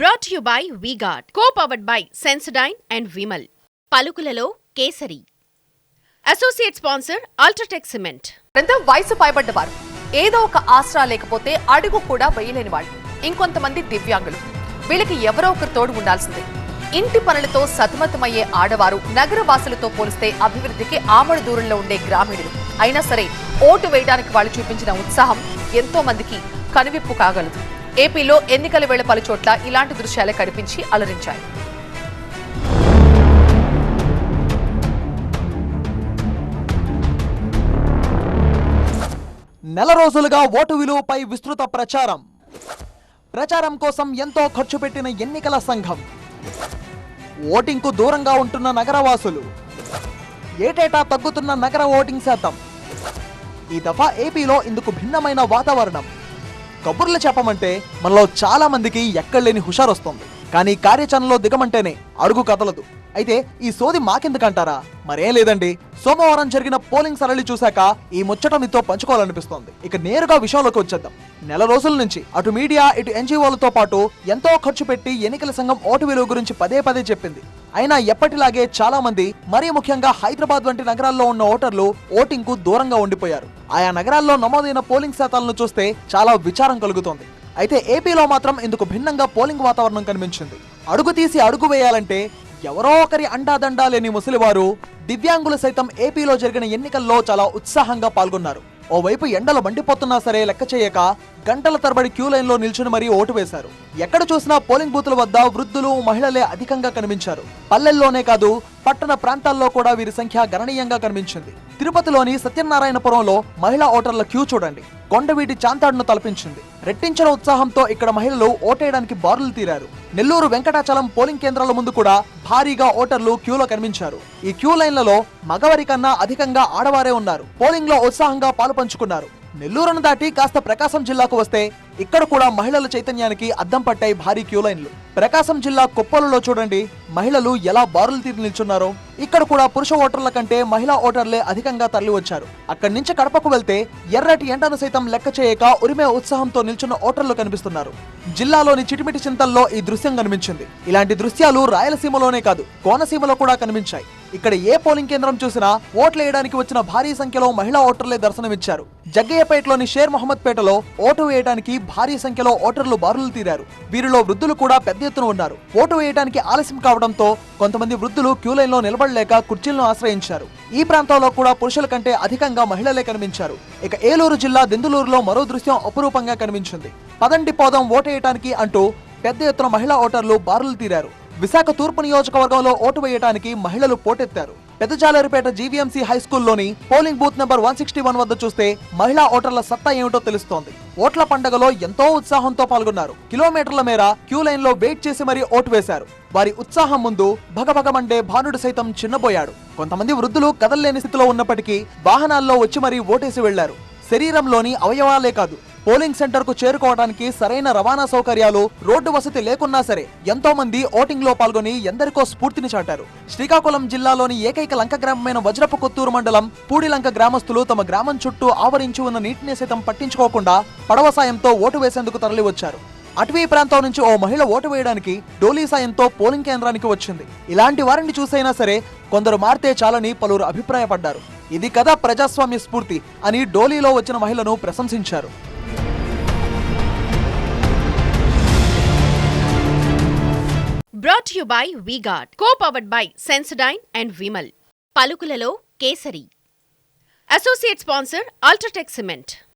Brought to you by V-Guard, co-powered by Sensodyne and Vimal. పలుకులలో Kesari. Associate sponsor UltraTech cement. వయసు పైబడ్డవారు, ఏదో ఒక ఆసరా లేకపోతే అడుగు కూడా వేయలేని వాళ్ళు, ఇంకొంతమంది దివ్యాంగులు. వీళ్ళకి ఎవరో ఒకరు తోడు ఉండాల్సిందే. ఇంటి పనులతో సతమతమయ్యే ఆడవారు నగరవాసులతో పోలిస్తే అభివృద్ధికి ఆమడు దూరంలో ఉండే గ్రామీణులు. అయినా సరే ఓటు వేయడానికి వాళ్ళు చూపించిన ఉత్సాహం ఎంతో మందికి కనువిప్పు కాగలదు. ఏపీలో ఎన్నికల వేళ పలుచోట్ల ఇలాంటి దృశ్యాలే కనిపించి అలరించాయి. నెల రోజులుగా ఓటు విలువపై విస్తృత ప్రచారం కోసం ఎంతో ఖర్చు పెట్టిన ఎన్నికల సంఘం, ఓటింగ్కు దూరంగా ఉంటున్న నగరవాసులు, ఏటేటా తగ్గుతున్న నగర ఓటింగ్ శాతం. ఈ దఫా ఏపీలో ఇందుకు భిన్నమైన వాతావరణం. కబుర్లు చెప్పమంటే మనలో చాలా మందికి ఎక్కడలేని హుషారు వస్తుంది, కానీ కార్యాచరణలో దిగమంటేనే అడుగు కదలదు. అయితే ఈ సోది మాకెందుకంటారా? మరేం లేదండి, సోమవారం జరిగిన పోలింగ్ సరళి చూశాక ఈ ముచ్చట మీతో పంచుకోవాలనిపిస్తోంది. ఇక నేరుగా విషయంలోకి వచ్చేద్దాం. నెల రోజుల నుంచి అటు మీడియా ఇటు ఎన్జీఓలతో పాటు ఎంతో ఖర్చు పెట్టి ఎన్నికల సంఘం ఓటు విలువ గురించి పదే పదే చెప్పింది. అయినా ఎప్పటిలాగే చాలా మంది, మరీ ముఖ్యంగా హైదరాబాద్ వంటి నగరాల్లో ఉన్న ఓటర్లు ఓటింగ్ కు దూరంగా ఉండిపోయారు. ఆయా నగరాల్లో నమోదైన పోలింగ్ శాతాలను చూస్తే చాలా విచారం కలుగుతోంది. అయితే ఏపీలో మాత్రం ఇందుకు భిన్నంగా పోలింగ్ వాతావరణం కనిపించింది. అడుగు తీసి అడుగు వేయాలంటే ఎవరో ఒకరి అండాదండా లేని ముసలివారు, దివ్యాంగులు సైతం ఏపీలో జరిగిన ఎన్నికల్లో చాలా ఉత్సాహంగా పాల్గొన్నారు. ఓవైపు ఎండలు మండిపోతున్నా సరే లెక్క చేయక గంటల తరబడి క్యూ లైన్ లో నిల్చుని మరీ ఓటు వేశారు. ఎక్కడ చూసినా పోలింగ్ బూతుల వద్ద వృద్ధులు, మహిళలే అధికంగా కనిపించారు. పల్లెల్లోనే కాదు, పట్టణ ప్రాంతాల్లో కూడా వీరి సంఖ్య గణనీయంగా కనిపించింది. తిరుపతిలోని సత్యనారాయణపురంలో మహిళా ఓటర్ల క్యూ చూడండి, కొండవీటి చాంతాడును తలపించింది. రెట్టించిన ఉత్సాహంతో ఇక్కడ మహిళలు ఓటేయడానికి బారులు తీరారు. నెల్లూరు వెంకటాచలం పోలింగ్ కేంద్రాల ముందు కూడా భారీగా ఓటర్లు క్యూలో కనిపించారు. ఈ క్యూ లైన్లలో మగవారి కన్నా అధికంగా ఆడవారే ఉన్నారు. పోలింగ్ లో ఉత్సాహంగా పాలు పంచుకున్నారు. నెల్లూరును దాటి కాస్త ప్రకాశం జిల్లాకు వస్తే ఇక్కడ కూడా మహిళల చైతన్యానికి అద్దం పట్టాయి భారీ క్యూ లైన్లు. ప్రకాశం జిల్లా కొప్పలులో చూడండి మహిళలు ఎలా బారులు తీరి నిల్చున్నారో. ఇక్కడ కూడా పురుష ఓటర్ల కంటే మహిళా ఓటర్లే అధికంగా తరలి వచ్చారు. అక్కడి నుంచి కడపకు వెళ్తే ఎర్రటి ఎండను సైతం లెక్క చేయక ఉరిమే ఉత్సాహంతో నిల్చున్న ఓటర్లు కనిపిస్తున్నారు. జిల్లాలోని చిటిమిటి చింతల్లో ఈ దృశ్యం కనిపించింది. ఇలాంటి దృశ్యాలు రాయలసీమలోనే కాదు, కోనసీమలో కూడా కనిపించాయి. ఇక్కడ ఏ పోలింగ్ కేంద్రం చూసినా ఓట్లేయడానికి వచ్చిన భారీ సంఖ్యలో మహిళా ఓటర్లే దర్శనమిచ్చారు. జగ్గయ్యపేటలోని షేర్ మహమ్మద్ పేటలో ఓటు వేయడానికి భారీ సంఖ్యలో ఓటర్లు బారులు తీరారు. వీరిలో వృద్ధులు కూడా పెద్ద ఎత్తున ఉన్నారు. ఓటు వేయడానికి ఆలస్యం కావడంతో కొంతమంది వృద్ధులు క్యూ లైన్ లో నిలబడలేక కుర్చీలను ఆశ్రయించారు. ఈ ప్రాంతంలో కూడా పురుషుల కంటే అధికంగా మహిళలే కనిపించారు. ఇక ఏలూరు జిల్లా దెందులూరులో మరో దృశ్యం అపురూపంగా కనిపించింది. పదండి పోదాం ఓటేయటానికి అంటూ పెద్ద ఎత్తున మహిళా ఓటర్లు బారులు తీరారు. విశాఖ తూర్పు నియోజకవర్గంలో ఓటు వేయడానికి మహిళలు పోటెత్తారు. పెద్దజాలరిపేట జీవీఎంసీ హై స్కూల్లోని పోలింగ్ బూత్ నెంబర్ 161 వద్ద చూస్తే మహిళా ఓటర్ల సత్తా ఏమిటో తెలుస్తోంది. ఓట్ల పండుగలో ఎంతో ఉత్సాహంతో పాల్గొన్నారు. కిలోమీటర్ల మేర క్యూ లైన్ లో వెయిట్ చేసి మరీ ఓటు వేశారు. వారి ఉత్సాహం ముందు భగభగమండే భానుడు సైతం చిన్నబోయాడు. కొంతమంది వృద్ధులు కదల్లేని స్థితిలో ఉన్నప్పటికీ వాహనాల్లో వచ్చి మరీ ఓటేసి వెళ్లారు. శరీరంలోని అవయవాలే కాదు, పోలింగ్ సెంటర్ కు చేరుకోవడానికి సరైన రవాణా సౌకర్యాలు, రోడ్డు వసతి లేకున్నా సరే ఎంతో మంది ఓటింగ్ లో పాల్గొని ఎందరికో స్ఫూర్తిని చాటారు. శ్రీకాకుళం జిల్లాలోని ఏకైక లంక గ్రామమైన వజ్రపు కొత్తూరు మండలం పూడిలంక గ్రామస్తులు తమ గ్రామం చుట్టూ ఆవరించి ఉన్న నీటిని సైతం పట్టించుకోకుండా పడవ సాయంతో ఓటు వేసేందుకు తరలి వచ్చారు. అటవీ ప్రాంతం నుంచి ఓ మహిళ ఓటు వేయడానికి డోలీ సాయంతో పోలింగ్ కేంద్రానికి వచ్చింది. ఇలాంటి వారిని చూసైనా సరే కొందరు మారితే చాలని పలువురు అభిప్రాయపడ్డారు. ఇది కదా ప్రజాస్వామ్య స్ఫూర్తి అని డోలీలో వచ్చిన మహిళను ప్రశంసించారు. Brought to you by V-Guard, co-powered by Sensodyne and Vimal. పలుకులలో Kesari. Associate sponsor UltraTech cement.